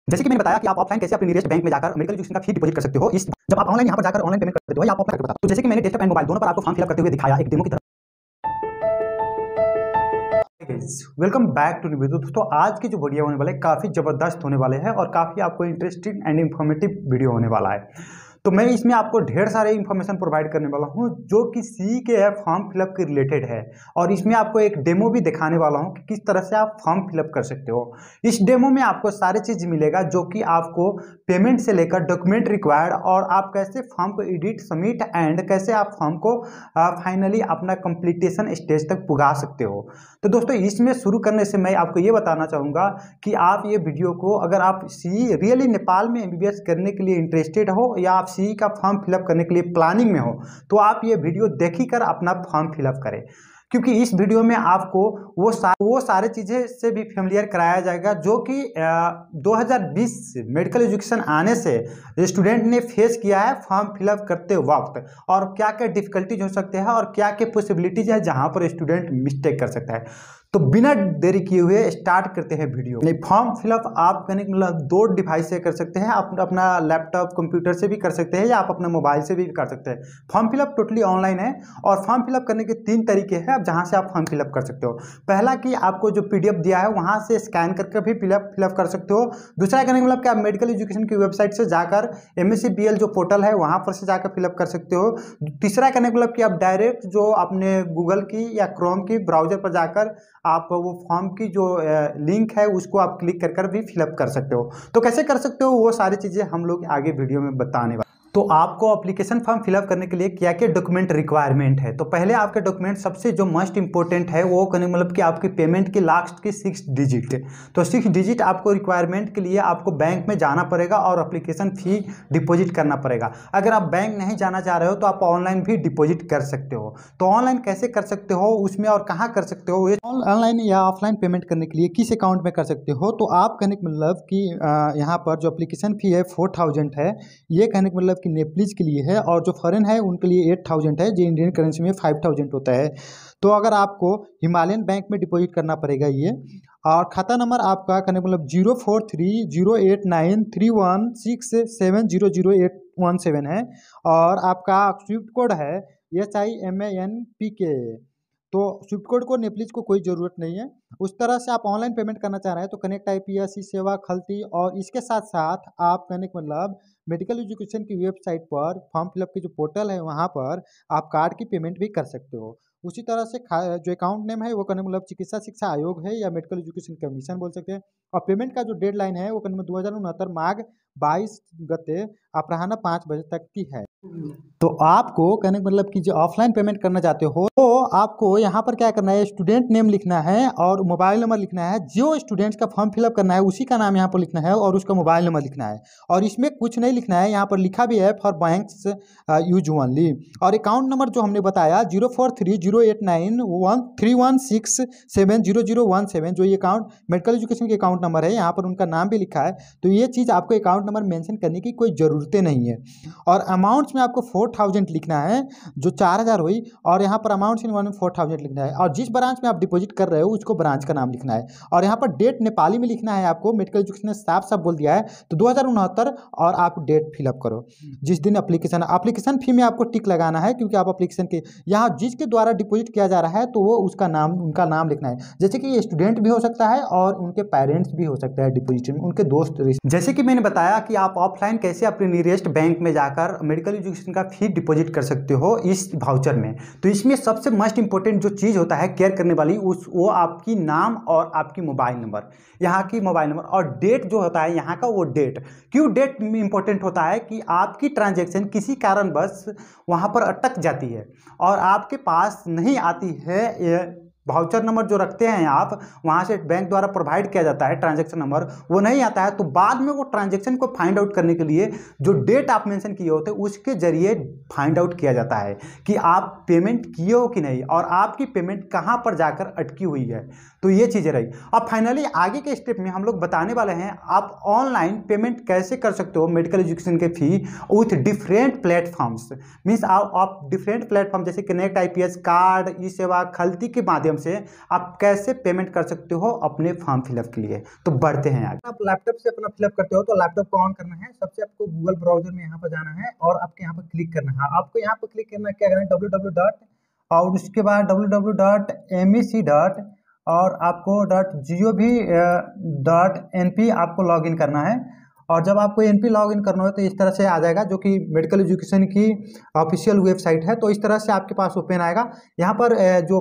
जैसे कि मैंने बताया कि आप ऑफलाइन कैसे अपने नियरेस्ट बैंक में जाकर मेडिकल एजुकेशन का फी डिपॉजिट कर सकते हो। इस जब आप ऑनलाइन यहाँ पर जाकर ऑनलाइन पेमेंट करते हो या आप ऑफलाइन करते हो, तो जैसे कि मैंने डेस्कटॉप एंड मोबाइल दोनों पर आपको फॉर्म फिलअप करते हुए दिखाया एक डेमो की तरह। Welcome back to new. दोस्तों आज की जो वीडियो होने वाला है काफ़ी ज़बरदस्त होने वाले हैं और काफ़ी आपको इंटरेस्टिंग एंड इन्फॉर्मेटिव वीडियो होने वाला है। तो मैं इसमें आपको ढेर सारे इन्फॉर्मेशन प्रोवाइड करने वाला हूं जो कि सी के फॉर्म फिलअप के रिलेटेड है, और इसमें आपको एक डेमो भी दिखाने वाला हूं कि किस तरह से आप फॉर्म फिलअप कर सकते हो। इस डेमो में आपको सारे चीज़ मिलेगा जो कि आपको पेमेंट से लेकर डॉक्यूमेंट रिक्वायर्ड, और आप कैसे फॉर्म को एडिट सबमिट एंड कैसे आप फॉर्म को फाइनली अपना कंप्लीटेशन स्टेज तक पुगा सकते हो। तो दोस्तों इसमें शुरू करने से मैं आपको ये बताना चाहूँगा कि आप ये वीडियो को, अगर आप सी रियली नेपाल में एमबीबीएस करने के लिए इंटरेस्टेड हो या आप सी का फॉर्म फिलअप करने के लिए प्लानिंग में हो, तो आप ये वीडियो देख ही कर अपना फॉर्म फिलअप करें, क्योंकि इस वीडियो में आपको वो सारे चीज़ें से भी फेमिलियर कराया जाएगा जो कि 2020 मेडिकल एजुकेशन आने से स्टूडेंट ने फेस किया है फॉर्म फिलअप करते वक्त, और क्या क्या डिफिकल्टीज हो सकते हैं और क्या क्या पॉसिबिलिटीज है जहां पर स्टूडेंट मिस्टेक कर सकता है। तो बिना देरी किए हुए स्टार्ट करते हैं वीडियो। नहीं, फॉर्म फिलअप आप करने मतलब 2 डिवाइस से कर सकते हैं, आप अपना लैपटॉप कंप्यूटर से भी कर सकते हैं या आप अपने मोबाइल से भी कर सकते हैं। फॉर्म फिलअप टोटली ऑनलाइन है और फॉर्म फिलअप करने के 3 तरीके हैं जहां से आप फॉर्म फिलअप कर सकते हो। पहला कि आपको जो पीडीएफ दिया है वहां से स्कैन करके भी फिलअप कर सकते हो। दूसरा करने का मतलब कि आप मेडिकल एजुकेशन की वेबसाइट से जाकर MSCBL जो पोर्टल है वहां पर से जाकर फिलअप कर सकते हो। तीसरा करने का मतलब कि आप डायरेक्ट जो अपने गूगल की या क्रोम की ब्राउजर पर जाकर आप वो फॉर्म की जो लिंक है उसको आप क्लिक कर भी फिलअप कर सकते हो। तो कैसे कर सकते हो वो सारी चीज़ें हम लोग आगे वीडियो में बताने वाले। तो आपको एप्लीकेशन फॉर्म फिलअप करने के लिए क्या क्या डॉक्यूमेंट रिक्वायरमेंट है। तो पहले आपके डॉक्यूमेंट सबसे जो मोस्ट इंपॉर्टेंट है वो करने मतलब कि आपकी पेमेंट की लास्ट की 6 डिजिट। तो 6 डिजिट आपको रिक्वायरमेंट के लिए आपको बैंक में जाना पड़ेगा और एप्लीकेशन फ़ी डिपॉजिट करना पड़ेगा। अगर आप बैंक नहीं जाना चाह रहे हो तो आप ऑनलाइन भी डिपॉजिट कर सकते हो। तो ऑनलाइन कैसे कर सकते हो उसमें और कहाँ कर सकते हो, ऑनलाइन या ऑफलाइन पेमेंट करने के लिए किस अकाउंट में कर सकते हो। तो आप कहने का मतलब कि यहाँ पर जो एप्लीकेशन फ़ी है 4000 है, ये कहने का मतलब कि नेप्लीज के लिए है, और जो फॉरेन है उनके लिए 8000 है, जो इंडियन करेंसी में 5000 होता है। तो अगर आपको हिमालयन बैंक में डिपॉजिट करना पड़ेगा ये, और खाता नंबर आपका कहने का मतलब 0430893167000817 है, और आपका स्विफ्ट कोड है SIMANPK। तो स्विफ्ट कोड को नेप्लीज को कोई ज़रूरत नहीं है। उस तरह से आप ऑनलाइन पेमेंट करना चाह रहे हैं तो कनेक्ट IPS सेवा खलती, और इसके साथ साथ आप कहने का मतलब मेडिकल एजुकेशन की वेबसाइट पर फॉर्म फिलअप की जो पोर्टल है वहाँ पर आप कार्ड की पेमेंट भी कर सकते हो। उसी तरह से जो अकाउंट नेम है वो कहने मतलब चिकित्सा शिक्षा आयोग है या मेडिकल एजुकेशन कमीशन बोल सकते हैं। और पेमेंट का जो डेडलाइन है वो कहने में 2069 माघ 22 गते अपराह्न 5 बजे तक की है। तो आपको कहने का मतलब कि जो ऑफलाइन पेमेंट करना चाहते हो तो आपको यहाँ पर क्या करना है, स्टूडेंट नेम लिखना है और मोबाइल नंबर लिखना है। जो स्टूडेंट्स का फॉर्म फिलअप करना है उसी का नाम यहाँ पर लिखना है और उसका मोबाइल नंबर लिखना है, और इसमें कुछ नहीं लिखना है। यहाँ पर लिखा भी है फॉर बैंक्स यूज ओनली। और अकाउंट नंबर जो हमने बताया 04308931670017, जो ये अकाउंट मेडिकल एजुकेशन के अकाउंट नंबर है, यहाँ पर उनका नाम भी लिखा है। तो ये चीज़ आपको अकाउंट नंबर मेंशन करने की कोई ज़रूरत नहीं है। और अमाउंट्स में आपको 4000 लिखना है, जो 4000 हुई, और यहाँ पर अमाउंट्स इन 4000 लिखना है, और जिस ब्रांच में आप डिपॉजिट कर रहे हो उसको ब्रांच का नाम लिखना है। और यहाँ पर डेट नेपाली में लिखना है आपको, मेडिकल एजुकेशन ने साफ साफ बोल दिया है। तो 2069 और आप डेट फिलअप करो जिस दिन एप्लीकेशन फी में आपको टिक लगाना है, क्योंकि आप एप्लीकेशन के यहाँ जिसके द्वारा डिपॉजिट किया जा रहा है तो वो उसका नाम उनका नाम लिखना है। जैसे कि ये स्टूडेंट भी हो सकता है और उनके पेरेंट्स भी हो सकता है डिपॉजिट में, उनके दोस्त। जैसे कि मैंने बताया कि आप ऑफलाइन कैसे अपने नियरेस्ट बैंक में जाकर मेडिकल एजुकेशन का फी डिपॉजिट कर सकते हो इस वाउचर में। तो इसमें सबसे मोस्ट इंपॉर्टेंट जो चीज़ होता है केयर करने वाली वो आपकी नाम और आपकी मोबाइल नंबर, यहाँ की मोबाइल नंबर, और डेट जो होता है यहाँ का वो डेट। क्यों डेट इंपॉर्टेंट होता है कि आपकी ट्रांजैक्शन किसी कारणवश वहाँ पर अटक जाती है और आपके पास नहीं आती है, वाउचर नंबर जो रखते हैं आप वहाँ से बैंक द्वारा प्रोवाइड किया जाता है ट्रांजैक्शन नंबर, वो नहीं आता है, तो बाद में वो ट्रांजैक्शन को फाइंड आउट करने के लिए जो डेट आप मेंशन किए होते हैं उसके जरिए फाइंड आउट किया जाता है कि आप पेमेंट किए हो कि नहीं और आपकी पेमेंट कहाँ पर जाकर अटकी हुई है। तो ये चीज़ें रही। अब फाइनली आगे के स्टेप में हम लोग बताने वाले हैं आप ऑनलाइन पेमेंट कैसे कर सकते हो मेडिकल एजुकेशन के फी विथ डिफरेंट प्लेटफॉर्म्स। मीन्स आप डिफरेंट प्लेटफॉर्म जैसे कनेक्ट IPS, कार्ड, ई सेवा, खलती के माध्यम से आप कैसे पेमेंट कर सकते हो अपने फॉर्म फिलअप के लिए। तो बढ़ते हैं आगे। आप लैपटॉप से अपना फिलअप करते हो तो लैपटॉप को ऑन करना है। सबसे आपको गूगल ब्राउजर में यहाँ पर जाना है और आपके यहाँ पर क्लिक करना है। आपको यहाँ पर क्लिक करना है, क्या करना है, www. और उसके बाद www.mec. और आपको .gov.np आपको लॉगिन करना है। और जब आपको NP लॉगिन करना हो तो इस तरह से आ जाएगा, जो कि मेडिकल एजुकेशन की ऑफिशियल वेबसाइट है। तो इस तरह से आपके पास ओपन आएगा। यहाँ पर जो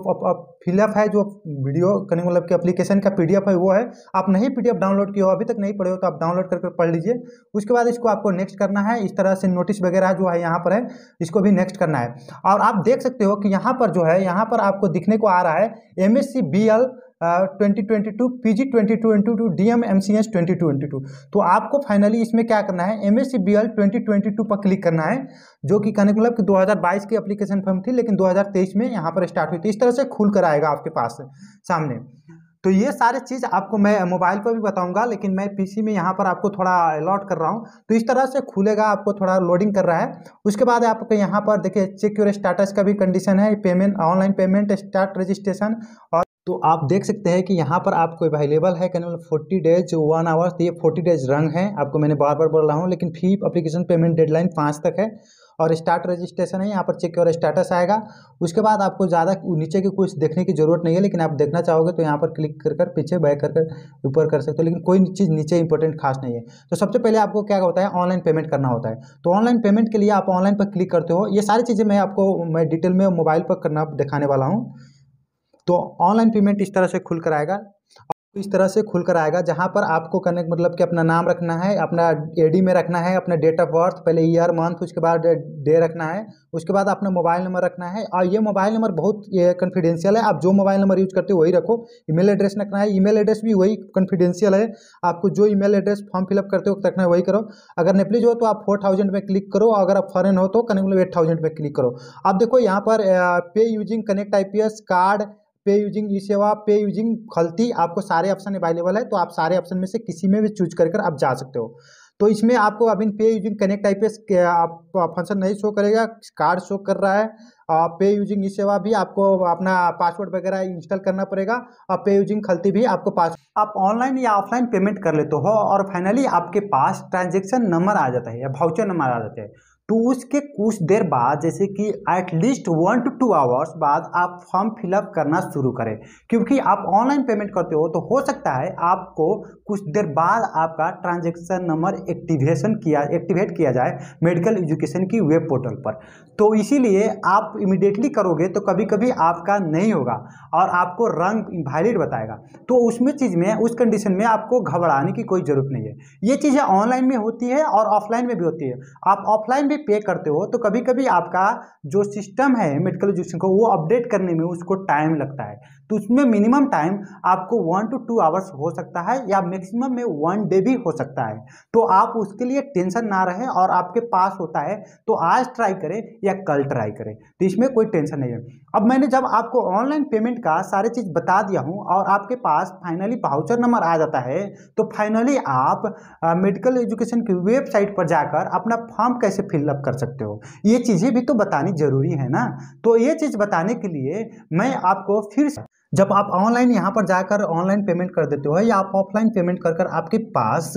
फिलअप है, जो वीडियो करने मतलब कि एप्लीकेशन का PDF है वो है। आप नहीं PDF डाउनलोड किए हो, अभी तक नहीं पढ़े हो, तो आप डाउनलोड करके पढ़ लीजिए। उसके बाद इसको आपको नेक्स्ट करना है। इस तरह से नोटिस वगैरह जो है यहाँ पर है, इसको भी नेक्स्ट करना है। और आप देख सकते हो कि यहाँ पर जो है, यहाँ पर आपको दिखने को आ रहा है MSc BL 2022 PG 2022 DM MCS 2022। तो आपको फाइनली इसमें क्या करना है, MSc BL 2022 पर क्लिक करना है, जो कि कहने का मतलब कि 2022 की एप्लीकेशन फॉर्म थी, लेकिन 2023 में यहाँ पर स्टार्ट हुई थी। इस तरह से खुल कर आएगा आपके पास सामने। तो ये सारे चीज़ आपको मैं मोबाइल पर भी बताऊंगा, लेकिन मैं PC में यहाँ पर आपको थोड़ा अलॉट कर रहा हूँ। तो इस तरह से खुलेगा, आपको थोड़ा लोडिंग कर रहा है। उसके बाद आपको यहाँ पर देखिए चेक योर स्टेटस का भी कंडीशन है, payment, online payment, start registration. और तो आप देख सकते हैं कि यहाँ पर आपको अवेलेबल है कहने 40 डेज 1 आवर्स। तो ये 40 डेज रंग है, आपको मैंने बार बार बोल रहा हूँ। लेकिन फी एप्लीकेशन पेमेंट डेडलाइन 5 तक है। और स्टार्ट रजिस्ट्रेशन है, यहाँ पर चेक और स्टेटस आएगा। उसके बाद आपको ज़्यादा नीचे की कुछ देखने की जरूरत नहीं है, लेकिन आप देखना चाहोगे तो यहाँ पर क्लिक कर पीछे बैक कर ऊपर कर सकते हो, लेकिन कोई चीज़ नीचे इंपॉर्टेंट खास नहीं है। तो सबसे पहले आपको क्या होता है, ऑनलाइन पेमेंट करना होता है। तो ऑनलाइन पेमेंट के लिए आप ऑनलाइन पर क्लिक करते हो। ये सारी चीज़ें मैं डिटेल में मोबाइल पर करना दिखाने वाला हूँ। तो ऑनलाइन पेमेंट इस तरह से खुल कर आएगा, इस तरह से खुलकर आएगा, जहां पर आपको करने मतलब कि अपना नाम रखना है, अपना AD में रखना है, अपना डेट ऑफ बर्थ, पहले ईयर मंथ, उसके बाद डे रखना है। उसके बाद अपना मोबाइल नंबर रखना है। और ये मोबाइल नंबर बहुत कॉन्फिडेंशियल है, आप जो मोबाइल नंबर यूज करते हो वही रखो। ईमेल एड्रेस रखना है, ईमेल एड्रेस भी वही कॉन्फिडेंशियल है, आपको जो ईमेल एड्रेस फॉर्म फिलअप करते हो रखना है वही करो। अगर नेप्लीज हो तो आप 4000 में क्लिक करो, अगर आप फॉरेन हो तो करने मतलब 8000 में क्लिक करो। आप देखो यहाँ पर पे यूजिंग कनेक्ट IPS, कार्ड, पे यूजिंग ई सेवा, पे यूजिंग खलती, आपको सारे ऑप्शन अवेलेबल है। तो आप सारे ऑप्शन में से किसी में भी चूज कर आप जा सकते हो। तो इसमें आपको अभी पे यूजिंग कनेक्ट IPS फंक्शन नहीं शो करेगा, कार्ड शो कर रहा है। पे यूजिंग ई सेवा भी आपको अपना पासवर्ड वगैरह इंस्टॉल करना पड़ेगा। और पे यूजिंग खलती भी आपको आप ऑनलाइन या ऑफलाइन पेमेंट कर लेते हो और फाइनली आपके पास ट्रांजेक्शन नंबर आ जाता है या वाउचर नंबर आ जाता है। तो उसके कुछ देर बाद, जैसे कि एटलीस्ट 1 to 2 आवर्स बाद आप फॉर्म फिलअप करना शुरू करें, क्योंकि आप ऑनलाइन पेमेंट करते हो तो हो सकता है आपको कुछ देर बाद आपका ट्रांजैक्शन नंबर एक्टिवेट किया जाए मेडिकल एजुकेशन की वेब पोर्टल पर। तो इसीलिए आप इमीडिएटली करोगे तो कभी कभी आपका नहीं होगा और आपको रंग इनवैलिड बताएगा। तो उसमें चीज़ में, उस कंडीशन में आपको घबराने की कोई ज़रूरत नहीं है। ये चीज़ें ऑनलाइन में होती है और ऑफलाइन में भी होती है। आप ऑफलाइन पे करते हो तो कभी कभी आपका जो सिस्टम है मेडिकल एजुकेशन को, वो अपडेट करने में उसको टाइम लगता है। तो उसमें मिनिमम टाइम आपको 1 to 2 आवर्स हो सकता है या मैक्सिमम में 1 डे भी हो सकता है। तो आप उसके लिए टेंशन ना रहे, और आपके पास होता है तो आज ट्राई करें या कल ट्राई करें, तो इसमें कोई टेंशन नहीं है। अब मैंने जब आपको ऑनलाइन पेमेंट का सारी चीज़ बता दिया हूँ और आपके पास फाइनली वाउचर नंबर आ जाता है, तो फाइनली आप मेडिकल एजुकेशन की वेबसाइट पर जाकर अपना फॉर्म कैसे फिलअप कर सकते हो, ये चीज़ें भी तो बतानी जरूरी है ना। तो ये चीज़ बताने के लिए मैं आपको फिर से, जब आप ऑनलाइन यहाँ पर जाकर ऑनलाइन पेमेंट कर देते हो या आप ऑफलाइन पेमेंट कर आपके पास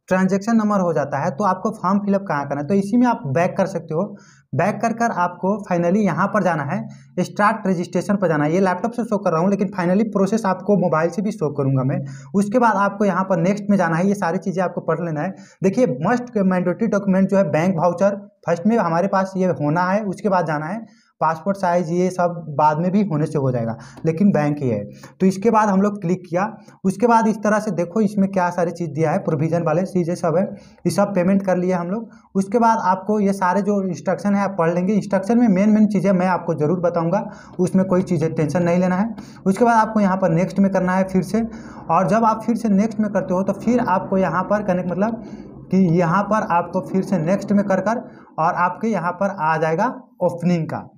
ट्रांजैक्शन नंबर हो जाता है, तो आपको फॉर्म फिलअप कहाँ करना है, तो इसी में आप बैक कर सकते हो। बैक कर आपको फाइनली यहाँ पर जाना है, स्टार्ट रजिस्ट्रेशन पर जाना है। ये लैपटॉप से शो कर रहा हूँ, लेकिन फाइनली प्रोसेस आपको मोबाइल से भी शो करूँगा मैं। उसके बाद आपको यहाँ पर नेक्स्ट में जाना है, ये सारी चीज़ें आपको पढ़ लेना है। देखिए मस्ट मैंडेटरी डॉक्यूमेंट जो है बैंक वाउचर, फर्स्ट में हमारे पास ये होना है, उसके बाद जाना है पासपोर्ट साइज, ये सब बाद में भी होने से हो जाएगा, लेकिन बैंक ही है। तो इसके बाद हम लोग क्लिक किया, उसके बाद इस तरह से देखो इसमें क्या सारी चीज़ दिया है, प्रोविजन वाले चीज़ें सब है, ये सब पेमेंट कर लिया हम लोग। उसके बाद आपको ये सारे जो इंस्ट्रक्शन है आप पढ़ लेंगे। इंस्ट्रक्शन में मेन चीज़ें मैं आपको ज़रूर बताऊँगा, उसमें कोई चीज़ें टेंशन नहीं लेना है। उसके बाद आपको यहाँ पर नेक्स्ट में करना है फिर से, और जब आप फिर से नेक्स्ट में करते हो तो फिर आपको यहाँ पर करने का मतलब कि यहाँ पर आपको फिर से नेक्स्ट में कर और आपके यहाँ पर आ जाएगा ओपनिंग का।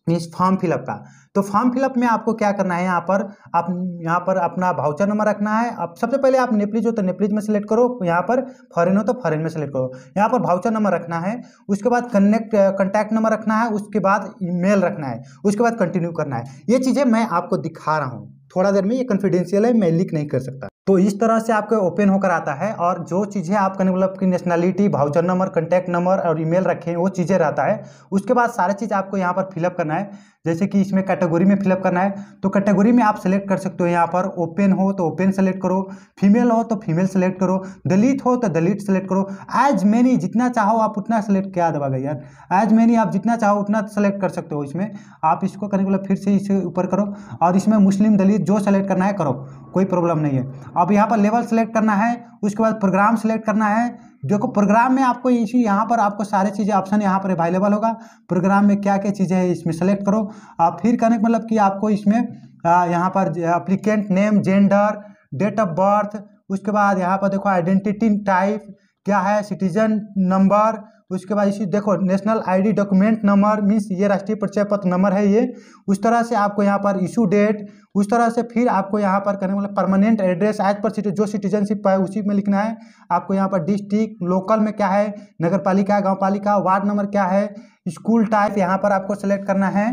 मीन्स फॉर्म फिलअप का। तो फॉर्म फिलअप में आपको क्या करना है, यहाँ पर अपना वाउचर नंबर रखना है। अब सबसे पहले आप नेप्लीज हो तो नेप्लीज में सेलेक्ट करो, यहाँ पर फॉरेन हो तो फॉरेन में सेलेक्ट करो। यहाँ पर वाउचर नंबर रखना है, उसके बाद कॉन्टैक्ट नंबर रखना है, उसके बाद ईमेल रखना है, उसके बाद कंटिन्यू करना है। ये चीज़ें मैं आपको दिखा रहा हूँ थोड़ा देर में, ये कॉन्फिडेंशियल है, मैं लीक नहीं कर सकता। तो इस तरह से आपके ओपन होकर आता है और जो चीज़ें आपका मतलब कि nationality, voucher number, contact number और ईमेल रखें वो चीज़ें रहता है। उसके बाद सारी चीज़ आपको यहाँ पर फिलअप करना है। जैसे कि इसमें कैटेगरी में फिलअप करना है, तो कैटेगरी में आप सेलेक्ट कर सकते हो। यहाँ पर ओपन हो तो ओपन सेलेक्ट करो, फीमेल हो तो फीमेल सेलेक्ट करो, दलित हो तो दलित सेलेक्ट करो, एज मैनी जितना चाहो आप उतना सेलेक्ट, क्या दबागा यार, एज मैनी आप जितना चाहो उतना सेलेक्ट कर सकते हो। इसमें आप इसको करने के लिए फिर से इसे ऊपर करो और इसमें मुस्लिम, दलित जो सेलेक्ट करना है करो, कोई प्रॉब्लम नहीं है। अब यहाँ पर लेवल सेलेक्ट करना है, उसके बाद प्रोग्राम सेलेक्ट करना है। देखो प्रोग्राम में आपको इसी यहाँ पर आपको सारी चीज़ें ऑप्शन यहाँ पर अवेलेबल होगा, प्रोग्राम में क्या क्या चीज़ें है इसमें सेलेक्ट करो। आप फिर करने का मतलब कि आपको इसमें यहाँ पर applicant name, gender, date of birth, उसके बाद यहाँ पर देखो आइडेंटिटी टाइप क्या है, सिटीजन नंबर, उसके बाद इसी देखो national ID document number, means ये राष्ट्रीय परिचय पत्र नंबर है ये। उस तरह से आपको यहाँ पर इशू डेट, उस तरह से फिर आपको यहाँ पर करने मतलब परमानेंट एड्रेस एज पर जो सिटीजनशिप है उसी में लिखना है। आपको यहाँ पर डिस्ट्रिक्ट, लोकल में क्या है, नगर पालिका, गाँव पालिका, वार्ड नंबर क्या है, स्कूल टाइप यहाँ पर आपको सेलेक्ट करना है।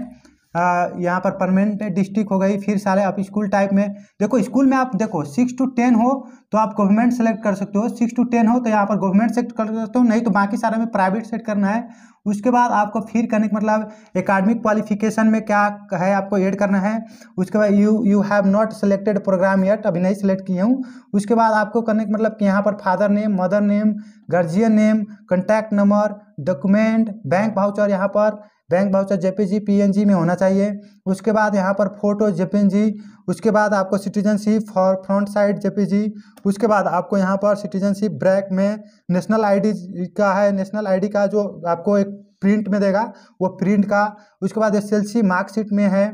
यहाँ पर परमानेंट डिस्ट्रिक्ट हो गई। फिर सारे आप स्कूल टाइप में देखो, स्कूल में आप देखो 6 to 10 हो तो आप गवर्नमेंट सेलेक्ट कर सकते हो, 6 to 10 हो तो यहाँ पर गवर्नमेंट सेलेक्ट कर सकते हो, नहीं तो बाकी सारे में प्राइवेट सेट करना है। उसके बाद आपको फिर करने का मतलब एकेडमिक क्वालिफिकेशन में क्या है आपको ऐड करना है। उसके बाद you have not selected program yet, अभी नहीं सेलेक्ट किया हूँ। उसके बाद आपको करने का मतलब कि यहाँ पर father name, mother name, guardian name, contact number, document, bank voucher, यहाँ पर बैंक वाउचर जेपीजी पीएनजी में होना चाहिए। उसके बाद यहाँ पर फोटो जेपीजी, उसके बाद आपको citizenship for front side JPG, उसके बाद आपको यहाँ पर सिटीजनशिप ब्रैक में नेशनल आईडी का है, नेशनल आईडी का जो आपको एक प्रिंट में देगा वो प्रिंट का। उसके बाद एसएलसी मार्कशीट में है।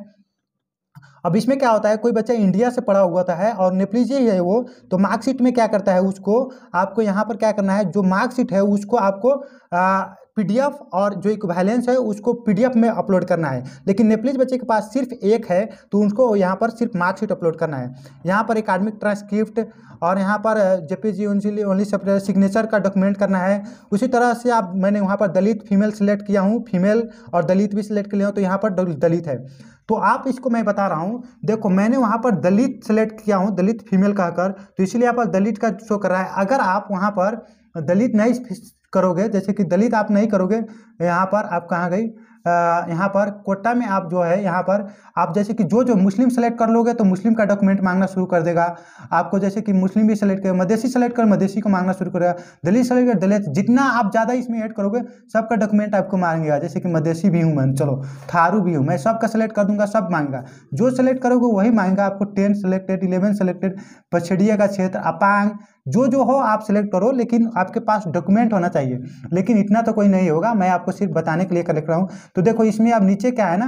अब इसमें क्या होता है, कोई बच्चा इंडिया से पढ़ा हुआ है और नेप्लीज ही है वो, तो मार्कशीट में क्या करता है, उसको आपको यहाँ पर क्या करना है, जो मार्कशीट है उसको आपको पीडीएफ और जो इक्विवेलेंस है उसको पीडीएफ में अपलोड करना है। लेकिन नेप्लीज बच्चे के पास सिर्फ एक है तो उनको यहाँ पर सिर्फ मार्कशीट अपलोड करना है। यहाँ पर एकेडमिक ट्रांसक्रिप्ट और यहाँ पर जेपीजी ओनली सेपरेट सिग्नेचर का डॉक्यूमेंट करना है। उसी तरह से आप मैंने वहाँ पर दलित फीमेल सेलेक्ट किया हूँ, फीमेल और दलित भी सिलेक्ट कर लिया हूँ, तो यहाँ पर दलित है। तो आप इसको मैं बता रहा हूँ, देखो मैंने वहाँ पर दलित सेलेक्ट किया हूँ, दलित फीमेल कहकर, तो इसलिए यहाँ पर दलित का शो कर रहा है। अगर आप वहाँ पर दलित नहीं करोगे, जैसे कि दलित आप नहीं करोगे, यहाँ पर आप कहाँ गई, यहाँ पर कोटा में आप जो है यहाँ पर आप जैसे कि जो मुस्लिम सेलेक्ट कर लोगे तो मुस्लिम का डॉक्यूमेंट मांगना शुरू कर देगा आपको। जैसे कि मुस्लिम भी सेलेक्ट कर, मधेसी सेलेक्ट कर, मधेसी को मांगना शुरू करेगा, दलित सेलेक्ट कर, दलित, जितना आप ज़्यादा इसमें ऐड करोगे सबका डॉक्यूमेंट आपको मांगेगा। जैसे कि मधेसी भी हूँ मैं, चलो थारू भी हूँ मैं, सबका सेलेक्ट कर दूंगा, सब मांगेगा, जो सेलेक्ट करोगे वही मांगेगा आपको। 10 सेलेक्टेड, 11 सेलेक्टेड, पछड़िया का क्षेत्र, अपांग, जो हो आप सेलेक्ट करो, लेकिन आपके पास डॉक्यूमेंट होना चाहिए। लेकिन इतना तो कोई नहीं होगा, मैं आपको सिर्फ बताने के लिए कर रहा हूँ। तो देखो इसमें अब नीचे क्या है ना,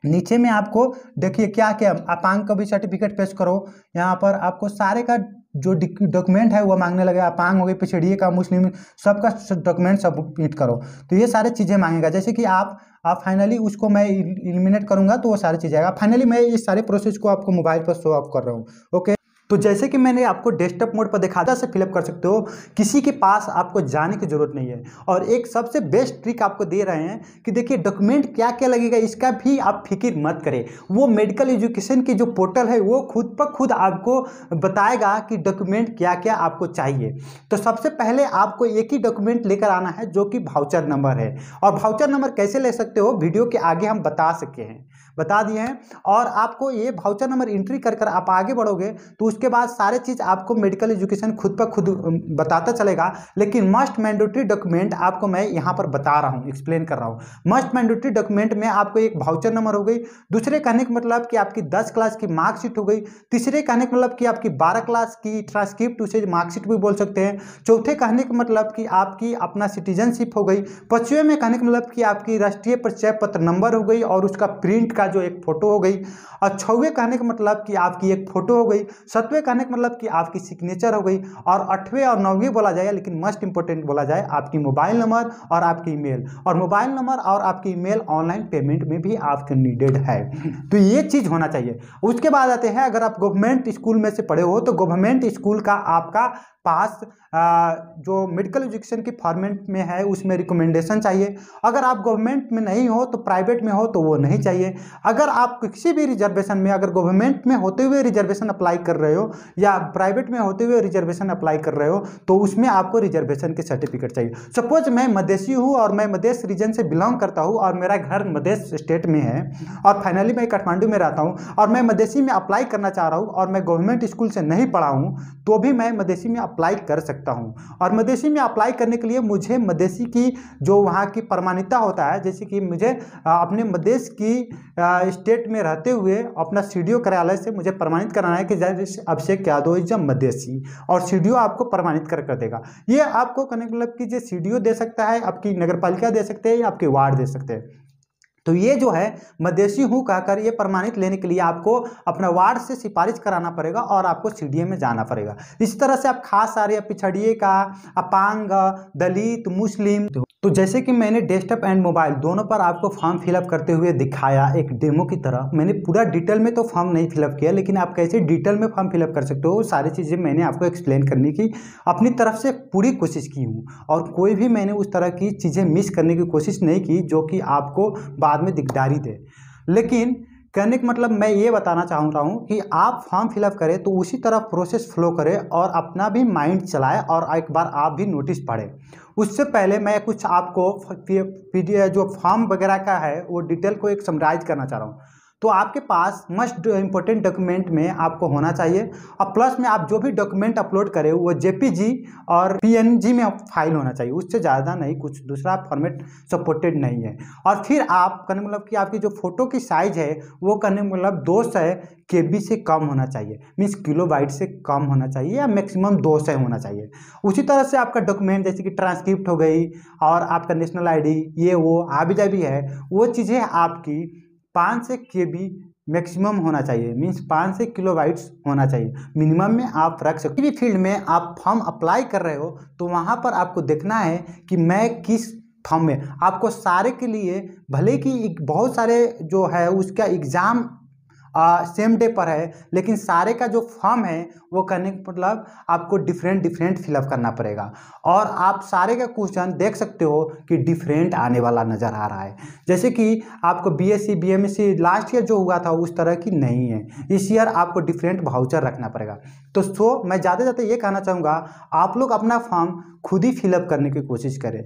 नीचे में आपको देखिए क्या क्या, अपांग का भी सर्टिफिकेट पेश करो। यहाँ पर आपको सारे का जो डॉक्यूमेंट है वो मांगने लगेगा, अपांग हो गई, पिछड़िए का, मुस्लिम, सबका डॉक्यूमेंट सबमिट करो, तो ये सारे चीज़ें मांगेगा। जैसे कि आप फाइनली उसको मैं एलिमिनेट करूँगा तो वो सारी चीज़ें आएगा। फाइनली मैं इस सारे प्रोसेस को आपको मोबाइल पर शो ऑफ कर रहा हूँ। ओके, तो जैसे कि मैंने आपको डेस्कटॉप मोड पर दिखाता से फिलअप कर सकते हो, किसी के पास आपको जाने की जरूरत नहीं है। और एक सबसे बेस्ट ट्रिक आपको दे रहे हैं कि देखिए डॉक्यूमेंट क्या क्या लगेगा इसका भी आप फिक्र मत करें, वो मेडिकल एजुकेशन की जो पोर्टल है वो खुद ब खुद आपको बताएगा कि डॉक्यूमेंट क्या क्या आपको चाहिए। तो सबसे पहले आपको एक ही डॉक्यूमेंट लेकर आना है जो कि वाउचर नंबर है। और वाउचर नंबर कैसे ले सकते हो वीडियो के आगे हम बता दिए हैं। और आपको ये वाउचर नंबर एंट्री कर कर आप आगे बढ़ोगे तो उसके बाद सारे चीज़ आपको मेडिकल एजुकेशन खुद पर खुद बताता चलेगा। लेकिन मस्ट मैंडेटरी डॉक्यूमेंट आपको मैं यहाँ पर बता रहा हूँ, एक्सप्लेन कर रहा हूँ। मस्ट मैंडेटरी डॉक्यूमेंट में आपको एक वाउचर नंबर हो गई, दूसरे कहने का मतलब कि आपकी 10 क्लास की मार्कशीट हो गई, तीसरे कहने का मतलब कि आपकी 12 क्लास की ट्रांसक्रिप्ट, उसे मार्कशीट भी बोल सकते हैं, चौथे कहने का मतलब कि आपकी अपना सिटीजनशिप हो गई, पांचवें में कहने का मतलब कि आपकी राष्ट्रीय परिचय पत्र नंबर हो गई और उसका प्रिंट का जो एक फोटो हो गई, और छठवें कहने का मतलब कि आपकी एक फोटो हो गई, 7वें कहने का मतलब कि आपकी सिग्नेचर हो गई, और 8वें और 9वें बोला जाएगा, लेकिन मोस्ट इंपॉर्टेंट बोला जाए आपकी मोबाइल नंबर और आपकी ईमेल। और मोबाइल नंबर और आपकी ईमेल ऑनलाइन पेमेंट में भी आपके नीडेड है, तो ये चीज़ होना चाहिए। उसके बाद आते हैं, अगर आप गवर्नमेंट स्कूल में से पढ़े हो तो गवर्नमेंट स्कूल का आपका पास जो मेडिकल एजुकेशन की फॉर्मेट में है उसमें रिकमेंडेशन चाहिए। अगर आप गवर्नमेंट में नहीं हो तो प्राइवेट में हो तो वो नहीं चाहिए। अगर आप किसी भी रिजर्वेशन में, अगर गवर्नमेंट में होते हुए रिजर्वेशन अप्लाई कर रहे हो या प्राइवेट में होते हुए रिजर्वेशन अप्लाई कर रहे हो तो उसमें आपको रिजर्वेशन के सर्टिफिकेट चाहिए। सपोज मैं मधेसी हूँ और मैं मधेश रीजन से बिलोंग करता हूँ और मेरा घर मधेश स्टेट में है और फाइनली मैं काठमांडू में रहता हूँ और मैं मधेसी में अप्लाई करना चाह रहा हूँ और मैं गवर्नमेंट स्कूल से नहीं पढ़ा हूँ तो भी मैं मधेसी में अप्लाई कर सकता हूँ। और मधेसी में अप्लाई करने के लिए मुझे मधेसी की जो वहाँ की प्रमाणिकता होता है, जैसे कि मुझे अपने मधेश की स्टेट में रहते हुए अपना सीडीओ कार्यालय से मुझे प्रमाणित कराना है कि जैसे अभिषेक यादव इज मधेसी, और सीडीओ आपको प्रमाणित कर देगा। ये आपको करने का मतलब कि जो सीडीओ दे सकता है, आपकी नगर पालिका दे सकते हैं या आपके वार्ड दे सकते हैं। तो ये जो है मधेसी हूँ कहकर ये प्रमाणित लेने के लिए आपको अपना वार्ड से सिफारिश कराना पड़ेगा और आपको सीडीए में जाना पड़ेगा। इस तरह से आप खास सारे पिछड़िए का, अपांग, दलित, मुस्लिम, तो जैसे कि मैंने डेस्कटॉप एंड मोबाइल दोनों पर आपको फॉर्म फिलअप करते हुए दिखाया एक डेमो की तरह। मैंने पूरा डिटेल में तो फॉर्म नहीं फिलअप किया, लेकिन आप कैसे डिटेल में फॉर्म फिलअप कर सकते हो सारी चीज़ें मैंने आपको एक्सप्लेन करने की अपनी तरफ से पूरी कोशिश की हूँ, और कोई भी मैंने उस तरह की चीज़ें मिस करने की कोशिश नहीं की जो कि आपको बाद में दिकदारी दे। लेकिन कहने का मतलब मैं ये बताना चाह रहा हूँ कि आप फॉर्म फिलअप करें तो उसी तरह प्रोसेस फ्लो करें और अपना भी माइंड चलाएं और एक बार आप भी नोटिस पढ़ें। उससे पहले मैं कुछ आपको जो फॉर्म वगैरह का है वो डिटेल को एक समराइज करना चाह रहा हूँ। तो आपके पास मस्ट इम्पोर्टेंट डॉक्यूमेंट में आपको होना चाहिए, और प्लस में आप जो भी डॉक्यूमेंट अपलोड करें वो जेपीजी और पीएनजी में फाइल होना चाहिए, उससे ज़्यादा नहीं, कुछ दूसरा फॉर्मेट सपोर्टेड नहीं है। और फिर आप करने मतलब कि आपकी जो फोटो की साइज़ है वो करने मतलब 200 KB से कम होना चाहिए, मीन्स किलोबाइट से कम होना चाहिए, या मैक्सिमम 200 होना चाहिए। उसी तरह से आपका डॉक्यूमेंट जैसे कि ट्रांसक्रिप्ट हो गई और आपका नेशनल आईडी, ये वो हाबी जाबी है, वो चीज़ें आपकी 500 KB मैक्सिमम होना चाहिए, मीन्स 500 किलोबाइट्स होना चाहिए मिनिमम में आप रख सकते। किसी भी फील्ड में आप फॉर्म अप्लाई कर रहे हो तो वहाँ पर आपको देखना है कि मैं किस फॉर्म में, आपको सारे के लिए भले कि बहुत सारे जो है उसका एग्ज़ाम सेम डे पर है, लेकिन सारे का जो फॉर्म है वो करने का मतलब आपको डिफरेंट फिलअप करना पड़ेगा, और आप सारे का क्वेश्चन देख सकते हो कि डिफरेंट आने वाला नज़र आ रहा है। जैसे कि आपको बीएससी बीएमएससी लास्ट ईयर जो हुआ था उस तरह की नहीं है, इस ईयर आपको डिफरेंट वाउचर रखना पड़ेगा। तो मैं ज़्यादा ये कहना चाहूँगा आप लोग अपना फॉर्म खुद ही फिलअप करने की कोशिश करें।